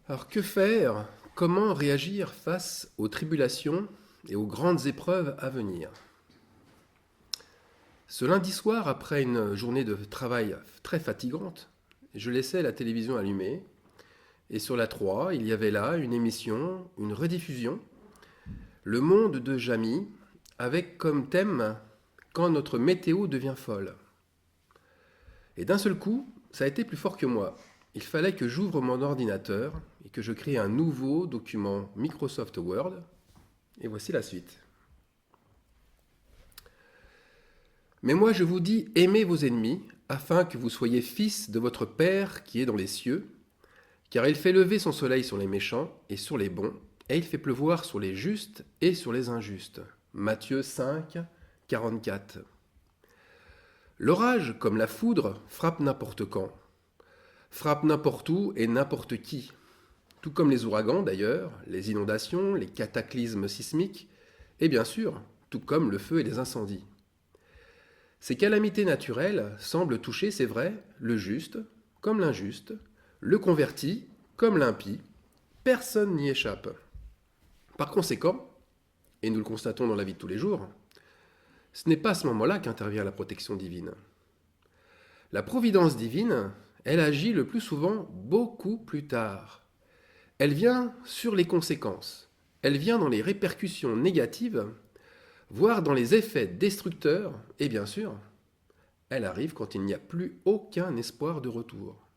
Alors que faire? Comment réagir face aux tribulations et aux grandes épreuves à venir? Ce lundi soir, après une journée de travail très fatigante, je laissais la télévision allumée et sur la 3, il y avait là une émission, une rediffusion, Le monde de Jamy, avec comme thème Quand notre météo devient folle. Et d'un seul coup, ça a été plus fort que moi. Il fallait que j'ouvre mon ordinateur et que je crée un nouveau document Microsoft Word. Et voici la suite. Mais moi je vous dis, aimez vos ennemis, afin que vous soyez fils de votre Père qui est dans les cieux, car il fait lever son soleil sur les méchants et sur les bons, et il fait pleuvoir sur les justes et sur les injustes. Matthieu 5, 44. L'orage, comme la foudre, frappe n'importe quand, frappe n'importe où et n'importe qui. Tout comme les ouragans d'ailleurs, les inondations, les cataclysmes sismiques, et bien sûr, tout comme le feu et les incendies. Ces calamités naturelles semblent toucher, c'est vrai, le juste comme l'injuste, le converti comme l'impie. Personne n'y échappe. Par conséquent, et nous le constatons dans la vie de tous les jours, ce n'est pas à ce moment-là qu'intervient la protection divine. La providence divine, elle agit le plus souvent beaucoup plus tard. Elle vient sur les conséquences. Elle vient dans les répercussions négatives, voire dans les effets destructeurs, et bien sûr, elle arrive quand il n'y a plus aucun espoir de retour.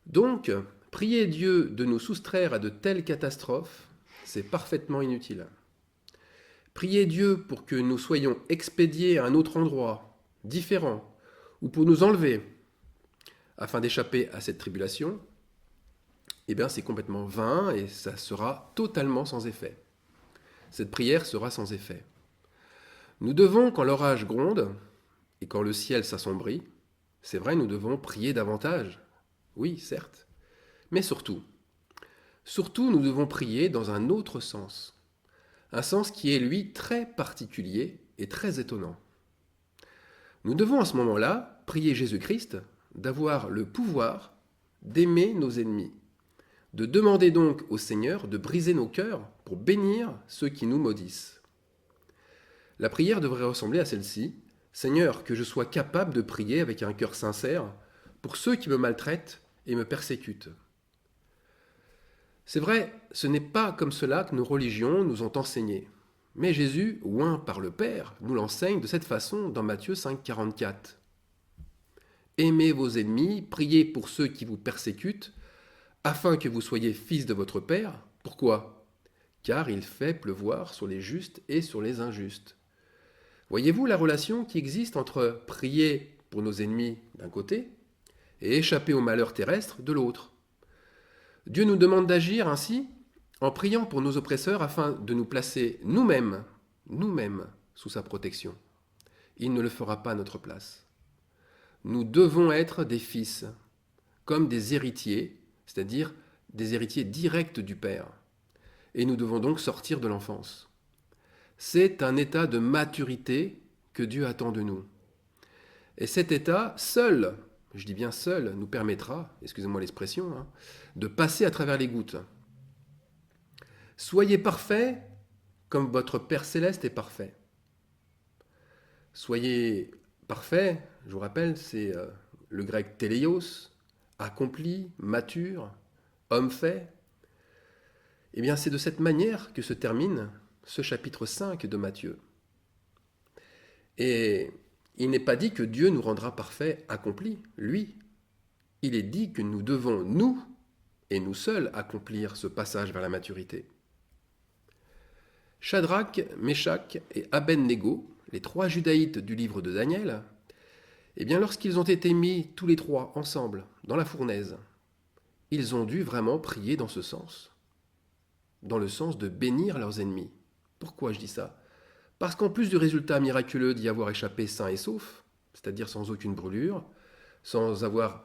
Donc, prier Dieu de nous soustraire à de telles catastrophes, c'est parfaitement inutile. Prier Dieu pour que nous soyons expédiés à un autre endroit, différent, ou pour nous enlever, afin d'échapper à cette tribulation, eh bien c'est complètement vain et ça sera totalement sans effet. Cette prière sera sans effet. Nous devons, quand l'orage gronde et quand le ciel s'assombrit, c'est vrai, nous devons prier davantage. Oui, certes. Mais surtout, nous devons prier dans un autre sens. Un sens qui est, lui, très particulier et très étonnant. Nous devons à ce moment-là prier Jésus-Christ d'avoir le pouvoir d'aimer nos ennemis, de demander donc au Seigneur de briser nos cœurs pour bénir ceux qui nous maudissent. La prière devrait ressembler à celle-ci. Seigneur, que je sois capable de prier avec un cœur sincère pour ceux qui me maltraitent et me persécutent. C'est vrai, ce n'est pas comme cela que nos religions nous ont enseigné. Mais Jésus, oint par le Père, nous l'enseigne de cette façon dans Matthieu 5, 44. Aimez vos ennemis, priez pour ceux qui vous persécutent, afin que vous soyez fils de votre Père. Pourquoi? Car il fait pleuvoir sur les justes et sur les injustes. Voyez-vous la relation qui existe entre prier pour nos ennemis d'un côté et échapper au malheur terrestre de l'autre? Dieu nous demande d'agir ainsi en priant pour nos oppresseurs afin de nous placer nous-mêmes sous sa protection. Il ne le fera pas à notre place. Nous devons être des fils, comme des héritiers, c'est-à-dire des héritiers directs du Père. Et nous devons donc sortir de l'enfance. C'est un état de maturité que Dieu attend de nous. Et cet état, seul, je dis bien seul, nous permettra, excusez-moi l'expression, de passer à travers les gouttes. Soyez parfaits comme votre Père céleste est parfait. Soyez parfaits, je vous rappelle, c'est le grec téléos, accompli, mature, homme fait. Eh bien, c'est de cette manière que se termine ce chapitre 5 de Matthieu. Et il n'est pas dit que Dieu nous rendra parfaits, accomplis, lui. Il est dit que nous devons, nous, et nous seuls, accomplir ce passage vers la maturité. Shadrach, Meshach et Abed-Négo, les trois judaïtes du livre de Daniel, eh bien, lorsqu'ils ont été mis tous les trois ensemble dans la fournaise, ils ont dû vraiment prier dans ce sens, dans le sens de bénir leurs ennemis. Pourquoi je dis ça? Parce qu'en plus du résultat miraculeux d'y avoir échappé sain et sauf, c'est-à-dire sans aucune brûlure, sans avoir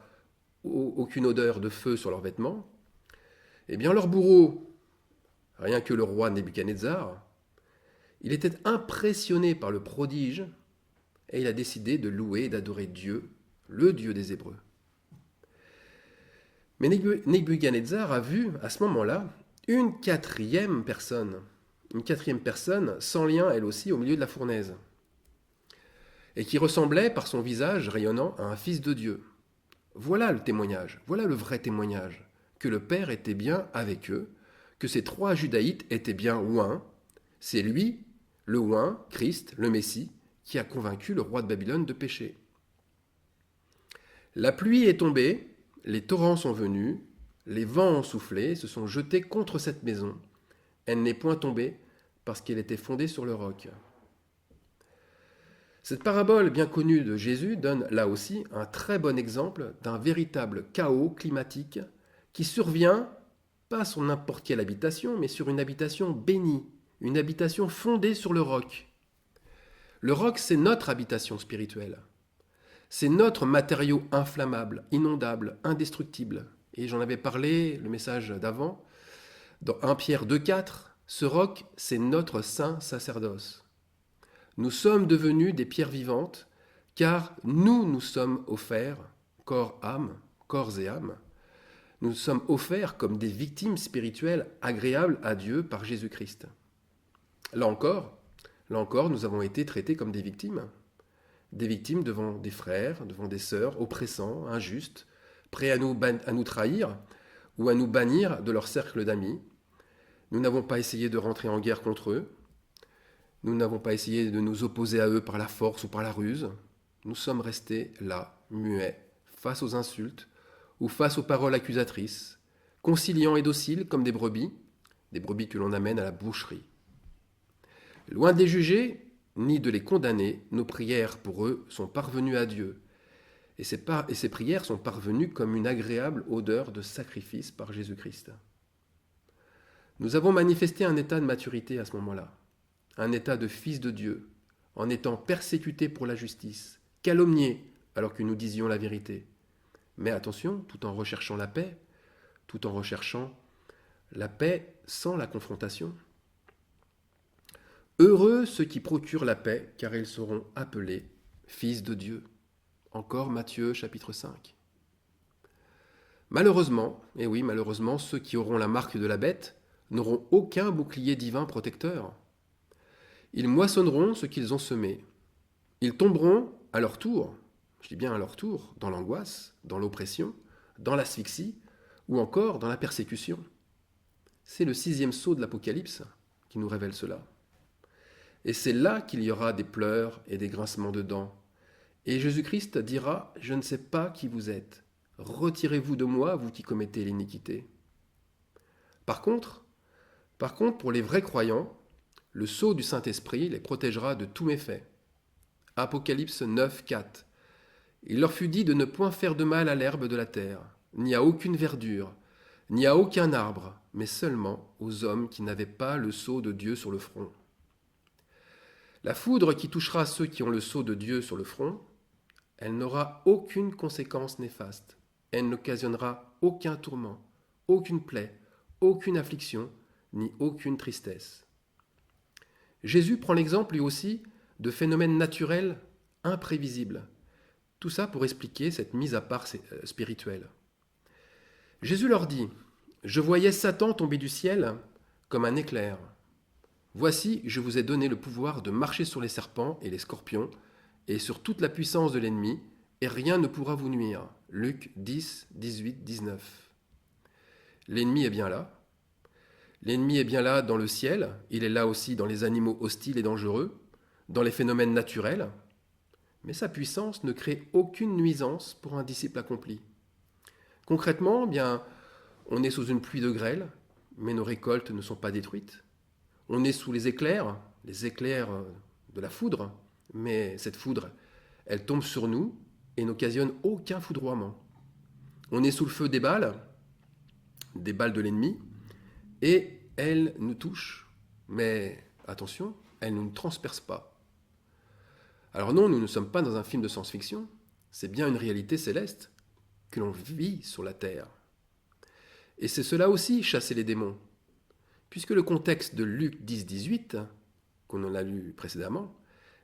aucune odeur de feu sur leurs vêtements, eh bien leur bourreau, rien que le roi Nebuchadnezzar, il était impressionné par le prodige et il a décidé de louer et d'adorer Dieu, le Dieu des Hébreux. Mais Nebuchadnezzar a vu, à ce moment-là, une quatrième personne sans lien, elle aussi, au milieu de la fournaise, et qui ressemblait, par son visage rayonnant, à un fils de Dieu. Voilà le témoignage, voilà le vrai témoignage, que le Père était bien avec eux, que ces trois Judaïtes étaient bien oints. C'est lui, le oint, Christ, le Messie, qui a convaincu le roi de Babylone de pécher. La pluie est tombée, les torrents sont venus, les vents ont soufflé, se sont jetés contre cette maison. Elle n'est point tombée parce qu'elle était fondée sur le roc. Cette parabole bien connue de Jésus donne là aussi un très bon exemple d'un véritable chaos climatique qui survient pas sur n'importe quelle habitation, mais sur une habitation bénie, une habitation fondée sur le roc. Le roc, c'est notre habitation spirituelle. C'est notre matériau inflammable, inondable, indestructible. Et j'en avais parlé, le message d'avant, dans 1 Pierre 2,4, ce roc, c'est notre saint sacerdoce. Nous sommes devenus des pierres vivantes, car nous sommes offerts, corps et âme, nous sommes offerts comme des victimes spirituelles agréables à Dieu par Jésus-Christ. Là encore, nous avons été traités comme des victimes devant des frères, devant des sœurs oppressants, injustes, prêts à nous trahir ou à nous bannir de leur cercle d'amis. Nous n'avons pas essayé de rentrer en guerre contre eux. Nous n'avons pas essayé de nous opposer à eux par la force ou par la ruse. Nous sommes restés là, muets, face aux insultes ou face aux paroles accusatrices, conciliants et dociles comme des brebis que l'on amène à la boucherie. Loin de les juger, ni de les condamner, nos prières pour eux sont parvenues à Dieu. Et ces prières sont parvenues comme une agréable odeur de sacrifice par Jésus-Christ. Nous avons manifesté un état de maturité à ce moment-là, un état de fils de Dieu, en étant persécutés pour la justice, calomniés alors que nous disions la vérité. Mais attention, tout en recherchant la paix sans la confrontation. Heureux ceux qui procurent la paix, car ils seront appelés fils de Dieu. Encore Matthieu chapitre 5. Malheureusement, et oui, malheureusement, ceux qui auront la marque de la bête n'auront aucun bouclier divin protecteur. Ils moissonneront ce qu'ils ont semé. Ils tomberont à leur tour, je dis bien à leur tour, dans l'angoisse, dans l'oppression, dans l'asphyxie ou encore dans la persécution. C'est le 6e sceau de l'Apocalypse qui nous révèle cela. Et c'est là qu'il y aura des pleurs et des grincements de dents. Et Jésus-Christ dira « Je ne sais pas qui vous êtes. Retirez-vous de moi, vous qui commettez l'iniquité. » Par contre, pour les vrais croyants, le sceau du Saint-Esprit les protégera de tous méfaits. Apocalypse 9, 4. Il leur fut dit de ne point faire de mal à l'herbe de la terre, ni à aucune verdure, ni à aucun arbre, mais seulement aux hommes qui n'avaient pas le sceau de Dieu sur le front. La foudre qui touchera ceux qui ont le sceau de Dieu sur le front, elle n'aura aucune conséquence néfaste. Elle n'occasionnera aucun tourment, aucune plaie, aucune affliction, ni aucune tristesse. Jésus prend l'exemple lui aussi de phénomènes naturels imprévisibles. Tout ça pour expliquer cette mise à part spirituelle. Jésus leur dit « Je voyais Satan tomber du ciel comme un éclair. Voici, je vous ai donné le pouvoir de marcher sur les serpents et les scorpions et sur toute la puissance de l'ennemi, et rien ne pourra vous nuire. » Luc 10, 18, 19. L'ennemi est bien là. L'ennemi est bien là dans le ciel, il est là aussi dans les animaux hostiles et dangereux, dans les phénomènes naturels, mais sa puissance ne crée aucune nuisance pour un disciple accompli. Concrètement, bien, on est sous une pluie de grêle, mais nos récoltes ne sont pas détruites. On est sous les éclairs de la foudre, mais cette foudre, elle tombe sur nous et n'occasionne aucun foudroiement. On est sous le feu des balles de l'ennemi, et elles nous touchent, mais attention, elles ne nous transpercent pas. Alors non, nous ne sommes pas dans un film de science-fiction, c'est bien une réalité céleste que l'on vit sur la terre. Et c'est cela aussi, chasser les démons. Puisque le contexte de Luc 10, 18, qu'on en a lu précédemment,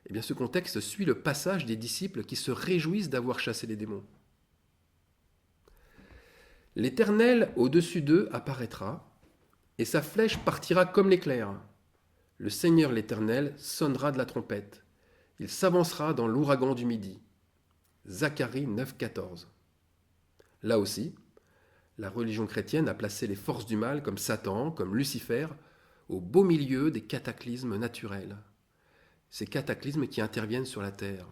eh bien ce contexte suit le passage des disciples qui se réjouissent d'avoir chassé les démons. L'Éternel au-dessus d'eux apparaîtra, et sa flèche partira comme l'éclair. Le Seigneur l'Éternel sonnera de la trompette. Il s'avancera dans l'ouragan du midi. Zacharie 9,14. Là aussi, la religion chrétienne a placé les forces du mal comme Satan, comme Lucifer, au beau milieu des cataclysmes naturels. Ces cataclysmes qui interviennent sur la terre.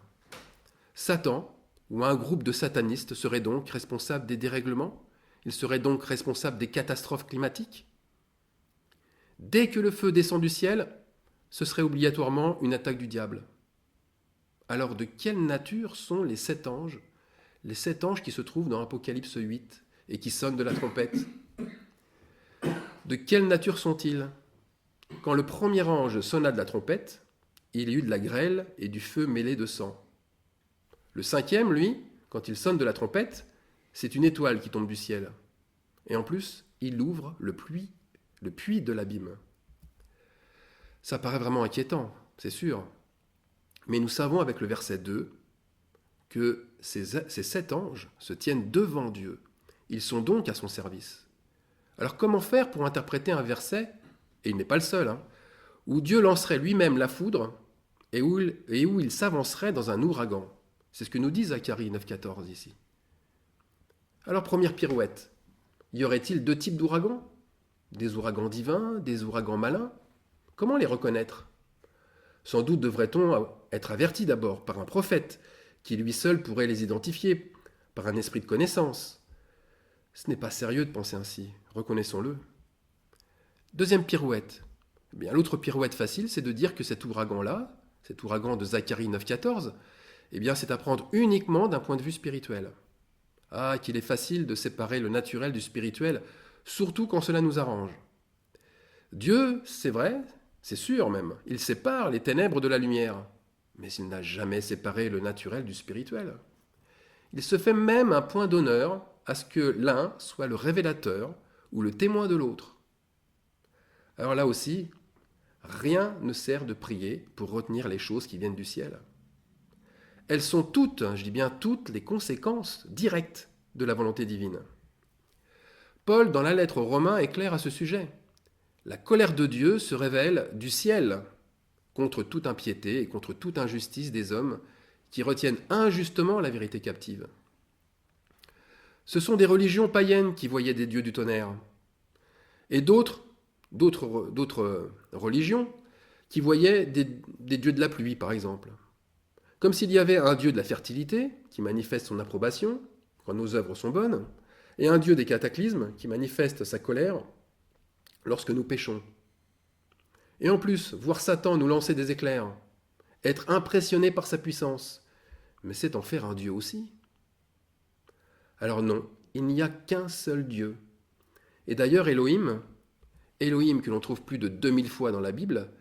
Satan, ou un groupe de satanistes, serait donc responsable des dérèglements? Il serait donc responsable des catastrophes climatiques? Dès que le feu descend du ciel, ce serait obligatoirement une attaque du diable. Alors de quelle nature sont les 7 anges? Les 7 anges qui se trouvent dans Apocalypse 8 et qui sonnent de la trompette. De quelle nature sont-ils? Quand le premier ange sonna de la trompette, il y eut de la grêle et du feu mêlé de sang. Le 5e, lui, quand il sonne de la trompette, c'est une étoile qui tombe du ciel. Et en plus, il ouvre le puits de l'abîme. Ça paraît vraiment inquiétant, c'est sûr. Mais nous savons avec le verset 2 que ces 7 anges se tiennent devant Dieu. Ils sont donc à son service. Alors comment faire pour interpréter un verset, et il n'est pas le seul, où Dieu lancerait lui-même la foudre et où il s'avancerait dans un ouragan? C'est ce que nous dit Zacharie 9,14 ici. Alors première pirouette, y aurait-il 2 types d'ouragans? Des ouragans divins, des ouragans malins? Comment les reconnaître? Sans doute devrait-on être averti d'abord par un prophète, qui lui seul pourrait les identifier, par un esprit de connaissance. Ce n'est pas sérieux de penser ainsi, reconnaissons-le. Deuxième pirouette. Eh bien, l'autre pirouette facile, c'est de dire que cet ouragan-là, cet ouragan de Zacharie 9,14, eh bien, c'est à prendre uniquement d'un point de vue spirituel. Ah, qu'il est facile de séparer le naturel du spirituel, surtout quand cela nous arrange. Dieu, c'est vrai, c'est sûr même, il sépare les ténèbres de la lumière, mais il n'a jamais séparé le naturel du spirituel. Il se fait même un point d'honneur à ce que l'un soit le révélateur ou le témoin de l'autre. Alors là aussi, rien ne sert de prier pour retenir les choses qui viennent du ciel. Elles sont toutes, je dis bien toutes, les conséquences directes de la volonté divine. Paul, dans la lettre aux Romains, est clair à ce sujet. La colère de Dieu se révèle du ciel contre toute impiété et contre toute injustice des hommes qui retiennent injustement la vérité captive. Ce sont des religions païennes qui voyaient des dieux du tonnerre, et d'autres religions qui voyaient des dieux de la pluie, par exemple. Comme s'il y avait un dieu de la fertilité qui manifeste son approbation quand nos œuvres sont bonnes, et un dieu des cataclysmes qui manifeste sa colère lorsque nous péchons. Et en plus, voir Satan nous lancer des éclairs, être impressionné par sa puissance, mais c'est en faire un dieu aussi. Alors non, il n'y a qu'un seul Dieu. Et d'ailleurs, Elohim que l'on trouve plus de 2000 fois dans la Bible,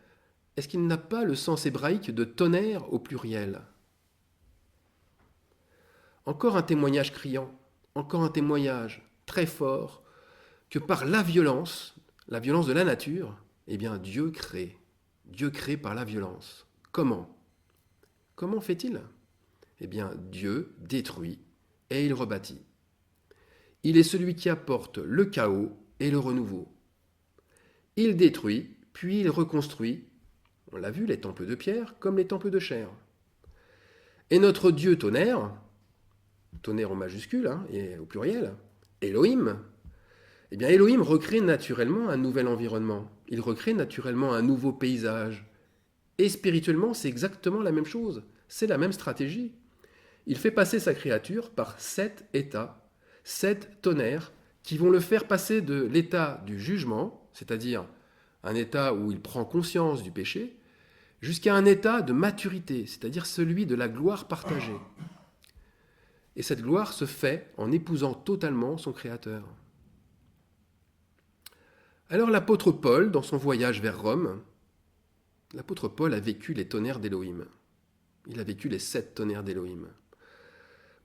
est-ce qu'il n'a pas le sens hébraïque de tonnerre au pluriel? Encore un témoignage criant, encore un témoignage très fort, que par la violence de la nature, eh bien Dieu crée. Dieu crée par la violence. Comment? Comment fait-il? Eh bien Dieu détruit et il rebâtit. Il est celui qui apporte le chaos et le renouveau. Il détruit, puis il reconstruit. On l'a vu, les temples de pierre comme les temples de chair. Et notre Dieu tonnerre en majuscule et au pluriel, Elohim, eh bien Elohim recrée naturellement un nouvel environnement. Il recrée naturellement un nouveau paysage. Et spirituellement, c'est exactement la même chose. C'est la même stratégie. Il fait passer sa créature par 7 états, 7 tonnerres, qui vont le faire passer de l'état du jugement, c'est-à-dire un état où il prend conscience du péché, jusqu'à un état de maturité, c'est-à-dire celui de la gloire partagée. Et cette gloire se fait en épousant totalement son Créateur. Alors l'apôtre Paul, dans son voyage vers Rome, l'apôtre Paul a vécu les tonnerres d'Élohim. Il a vécu les 7 tonnerres d'Élohim.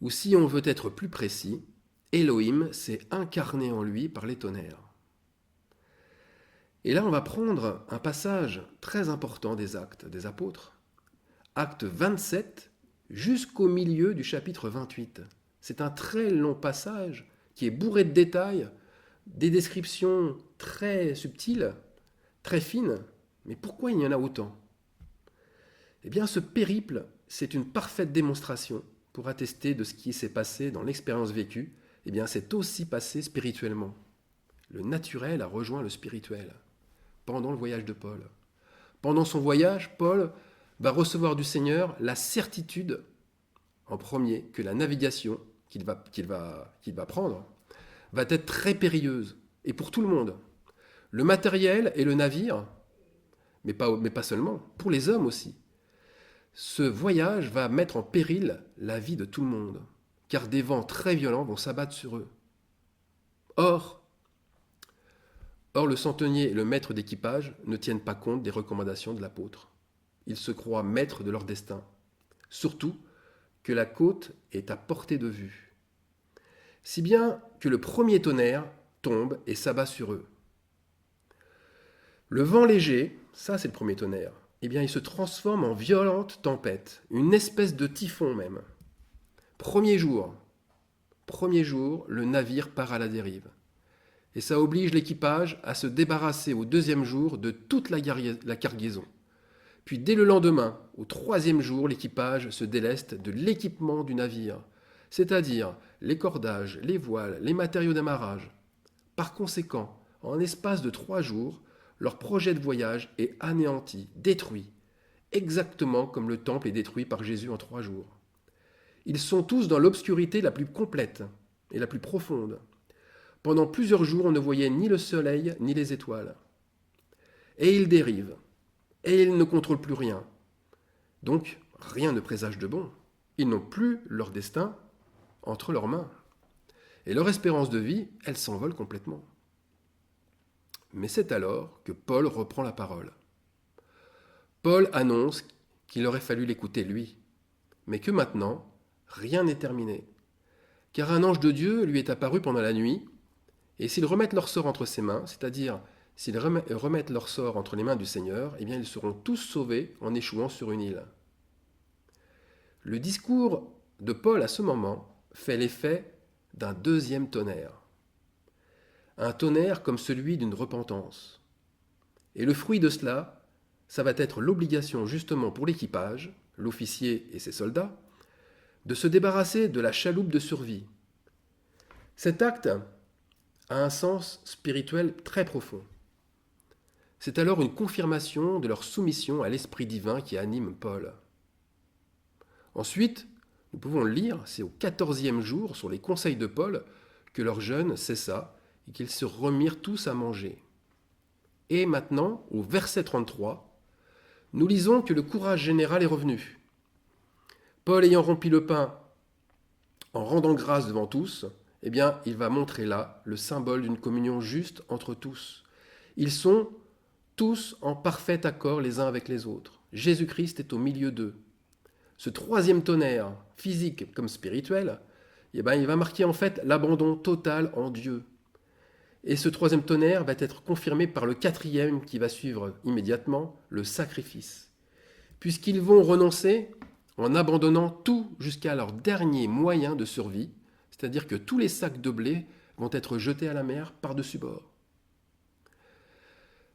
Ou si on veut être plus précis, Elohim s'est incarné en lui par les tonnerres. Et là, on va prendre un passage très important des Actes des Apôtres, Acte 27, jusqu'au milieu du chapitre 28. C'est un très long passage qui est bourré de détails, des descriptions très subtiles, très fines. Mais pourquoi il y en a autant? Eh bien, ce périple, c'est une parfaite démonstration pour attester de ce qui s'est passé dans l'expérience vécue. Eh bien, c'est aussi passé spirituellement. Le naturel a rejoint le spirituel pendant le voyage de Paul. Pendant son voyage, Paul va recevoir du Seigneur la certitude, en premier, que la navigation qu'il va prendre va être très périlleuse, et pour tout le monde. Le matériel et le navire, mais pas seulement, pour les hommes aussi. Ce voyage va mettre en péril la vie de tout le monde, car des vents très violents vont s'abattre sur eux. Or, le centenier et le maître d'équipage ne tiennent pas compte des recommandations de l'apôtre. Ils se croient maîtres de leur destin, surtout que la côte est à portée de vue. Si bien que le premier tonnerre tombe et s'abat sur eux. Le vent léger, ça c'est le premier tonnerre, eh bien il se transforme en violente tempête, une espèce de typhon même. Premier jour, le navire part à la dérive. Et ça oblige l'équipage à se débarrasser au deuxième jour de toute la cargaison. Puis dès le lendemain, au troisième jour, l'équipage se déleste de l'équipement du navire, c'est-à-dire les cordages, les voiles, les matériaux d'amarrage. Par conséquent, en l'espace de 3 jours, leur projet de voyage est anéanti, détruit, exactement comme le temple est détruit par Jésus en 3 jours. Ils sont tous dans l'obscurité la plus complète et la plus profonde. Pendant plusieurs jours, on ne voyait ni le soleil ni les étoiles. Et ils dérivent, et ils ne contrôlent plus rien. Donc, rien ne présage de bon. Ils n'ont plus leur destin entre leurs mains. Et leur espérance de vie, elle s'envole complètement. Mais c'est alors que Paul reprend la parole. Paul annonce qu'il aurait fallu l'écouter lui, mais que maintenant, rien n'est terminé. Car un ange de Dieu lui est apparu pendant la nuit, et s'ils remettent leur sort entre ses mains, c'est-à-dire s'ils remettent leur sort entre les mains du Seigneur, eh bien ils seront tous sauvés en échouant sur une île. Le discours de Paul à ce moment fait l'effet d'un deuxième tonnerre. Un tonnerre comme celui d'une repentance. Et le fruit de cela, ça va être l'obligation justement pour l'équipage, l'officier et ses soldats, de se débarrasser de la chaloupe de survie. Cet acte a un sens spirituel très profond. C'est alors une confirmation de leur soumission à l'Esprit divin qui anime Paul. Ensuite, nous pouvons le lire, c'est au 14e jour, sur les conseils de Paul, que leur jeûne cessa et qu'ils se remirent tous à manger. Et maintenant, au verset 33, nous lisons que le courage général est revenu. Paul ayant rompu le pain en rendant grâce devant tous, eh bien, il va montrer là le symbole d'une communion juste entre tous. Ils sont tous en parfait accord les uns avec les autres. Jésus-Christ est au milieu d'eux. Ce troisième tonnerre, physique comme spirituel, eh bien, il va marquer en fait l'abandon total en Dieu. Et ce troisième tonnerre va être confirmé par le quatrième qui va suivre immédiatement, le sacrifice. Puisqu'ils vont renoncer en abandonnant tout jusqu'à leur dernier moyen de survie, c'est-à-dire que tous les sacs de blé vont être jetés à la mer par-dessus bord.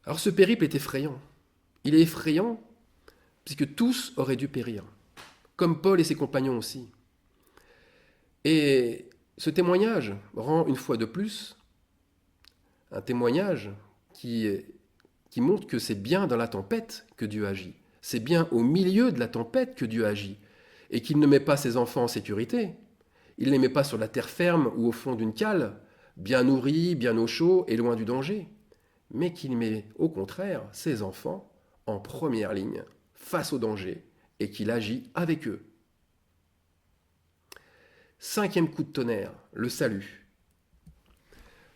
Alors ce périple est effrayant. Il est effrayant puisque tous auraient dû périr, comme Paul et ses compagnons aussi. Et ce témoignage rend une fois de plus un témoignage qui montre que c'est bien dans la tempête que Dieu agit. C'est bien au milieu de la tempête que Dieu agit et qu'il ne met pas ses enfants en sécurité. Il ne les met pas sur la terre ferme ou au fond d'une cale, bien nourris, bien au chaud et loin du danger, mais qu'il met au contraire ses enfants en première ligne, face au danger, et qu'il agit avec eux. 5e coup de tonnerre, le salut.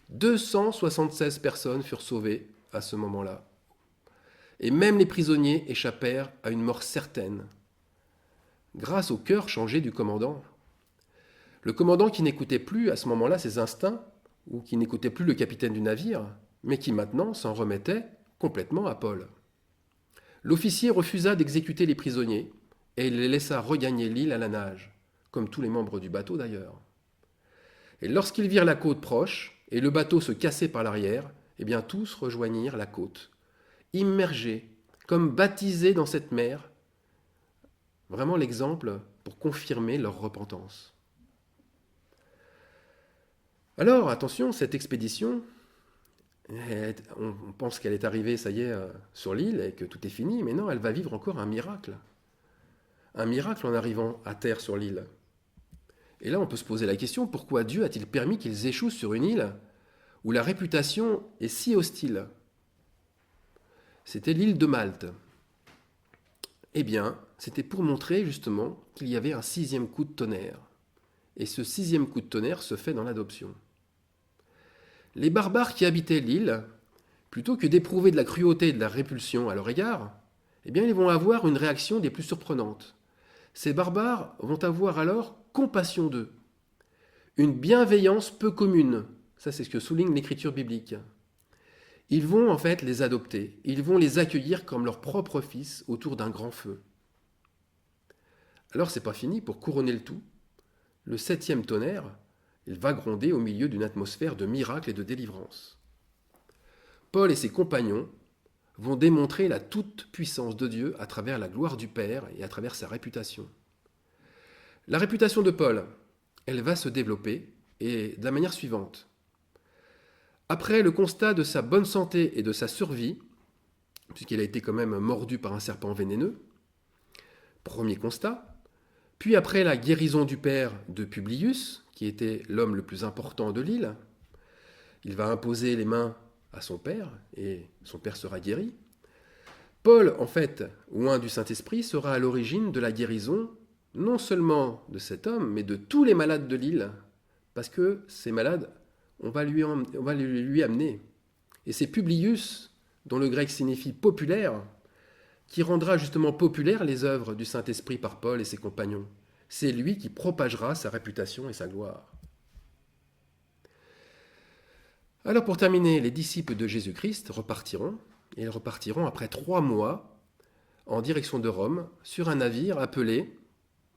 276 personnes furent sauvées à ce moment-là. Et même les prisonniers échappèrent à une mort certaine, grâce au cœur changé du commandant. Le commandant qui n'écoutait plus à ce moment-là ses instincts, ou qui n'écoutait plus le capitaine du navire, mais qui maintenant s'en remettait complètement à Paul. L'officier refusa d'exécuter les prisonniers, et il les laissa regagner l'île à la nage, comme tous les membres du bateau d'ailleurs. Et lorsqu'ils virent la côte proche et le bateau se casser par l'arrière, eh bien tous rejoignirent la côte, immergés, comme baptisés dans cette mer. Vraiment l'exemple pour confirmer leur repentance. Alors, attention, cette expédition, on pense qu'elle est arrivée, ça y est, sur l'île et que tout est fini, mais non, elle va vivre encore un miracle. Un miracle en arrivant à terre sur l'île. Et là, on peut se poser la question, pourquoi Dieu a-t-il permis qu'ils échouent sur une île où la réputation est si hostile? C'était l'île de Malte. Eh bien, c'était pour montrer justement qu'il y avait un 6e coup de tonnerre. Et ce 6e coup de tonnerre se fait dans l'adoption. Les barbares qui habitaient l'île, plutôt que d'éprouver de la cruauté et de la répulsion à leur égard, eh bien, ils vont avoir une réaction des plus surprenantes. Ces barbares vont avoir alors compassion d'eux. Une bienveillance peu commune. Ça, c'est ce que souligne l'écriture biblique. Ils vont en fait les adopter. Ils vont les accueillir comme leurs propres fils autour d'un grand feu. Alors, c'est pas fini. Pour couronner le tout, le 7e tonnerre, il va gronder au milieu d'une atmosphère de miracle et de délivrance. Paul et ses compagnons vont démontrer la toute-puissance de Dieu à travers la gloire du Père et à travers sa réputation. La réputation de Paul, elle va se développer et de la manière suivante. Après le constat de sa bonne santé et de sa survie, puisqu'il a été quand même mordu par un serpent vénéneux, premier constat, puis après la guérison du père de Publius, qui était l'homme le plus important de l'île, il va imposer les mains à son père et son père sera guéri. Paul, en fait, oint du Saint-Esprit, sera à l'origine de la guérison non seulement de cet homme, mais de tous les malades de l'île, parce que ces malades, on va lui amener. Et c'est Publius, dont le grec signifie populaire, qui rendra justement populaires les œuvres du Saint-Esprit par Paul et ses compagnons. C'est lui qui propagera sa réputation et sa gloire. Alors pour terminer, les disciples de Jésus-Christ repartiront, et ils repartiront après 3 mois en direction de Rome sur un navire appelé,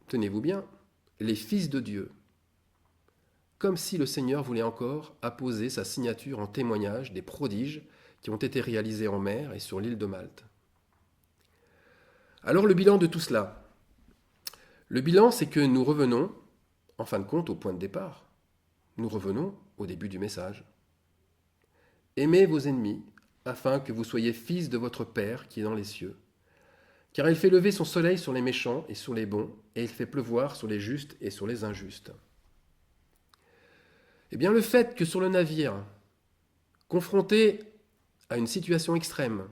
tenez-vous bien, les Fils de Dieu. Comme si le Seigneur voulait encore apposer sa signature en témoignage des prodiges qui ont été réalisés en mer et sur l'île de Malte. Alors le bilan de tout cela. Le bilan, c'est que nous revenons, en fin de compte, au point de départ. Nous revenons au début du message. Aimez vos ennemis, afin que vous soyez fils de votre Père qui est dans les cieux. Car il fait lever son soleil sur les méchants et sur les bons, et il fait pleuvoir sur les justes et sur les injustes. Eh bien, le fait que sur le navire, confronté à une situation extrême,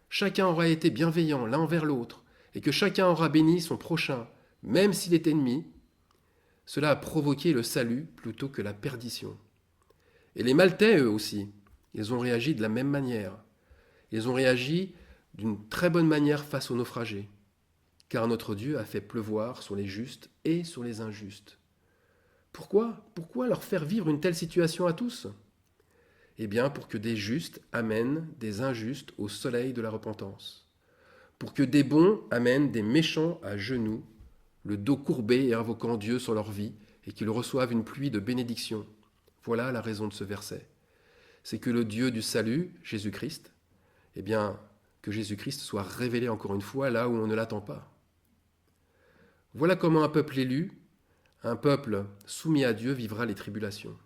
chacun aura été bienveillant l'un envers l'autre, et que chacun aura béni son prochain, même s'il est ennemi, cela a provoqué le salut plutôt que la perdition. Et les Maltais, eux aussi, ils ont réagi de la même manière. Ils ont réagi d'une très bonne manière face aux naufragés, car notre Dieu a fait pleuvoir sur les justes et sur les injustes. Pourquoi leur faire vivre une telle situation à tous? Eh bien, pour que des justes amènent des injustes au soleil de la repentance. Pour que des bons amènent des méchants à genoux, le dos courbé et invoquant Dieu sur leur vie, et qu'ils reçoivent une pluie de bénédictions. Voilà la raison de ce verset. C'est que le Dieu du salut, Jésus-Christ, eh bien, que Jésus-Christ soit révélé encore une fois là où on ne l'attend pas. Voilà comment un peuple élu, un peuple soumis à Dieu vivra les tribulations.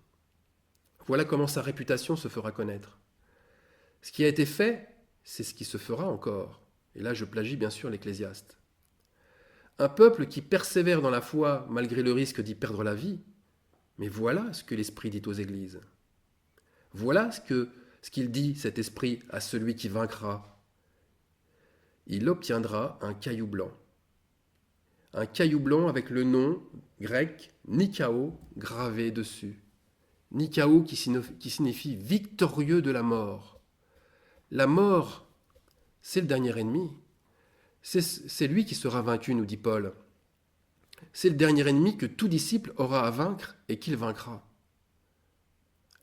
Voilà comment sa réputation se fera connaître. Ce qui a été fait, c'est ce qui se fera encore. Et là, je plagie bien sûr l'Ecclésiaste. Un peuple qui persévère dans la foi malgré le risque d'y perdre la vie, mais voilà ce que l'Esprit dit aux églises. Voilà ce qu'il dit, cet Esprit, à celui qui vaincra. Il obtiendra un caillou blanc. Un caillou blanc avec le nom grec Nikao gravé dessus. Nikao qui signifie victorieux de la mort. La mort, c'est le dernier ennemi. C'est lui qui sera vaincu, nous dit Paul. C'est le dernier ennemi que tout disciple aura à vaincre et qu'il vaincra.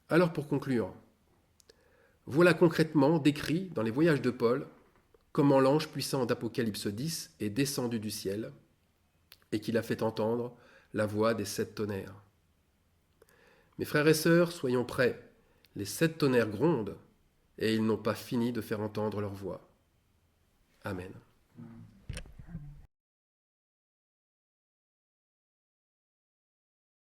Alors pour conclure, voilà concrètement décrit dans les voyages de Paul comment l'ange puissant d'Apocalypse 10 est descendu du ciel et qu'il a fait entendre la voix des 7 tonnerres. Mes frères et sœurs, soyons prêts. Les 7 tonnerres grondent, et ils n'ont pas fini de faire entendre leur voix. Amen.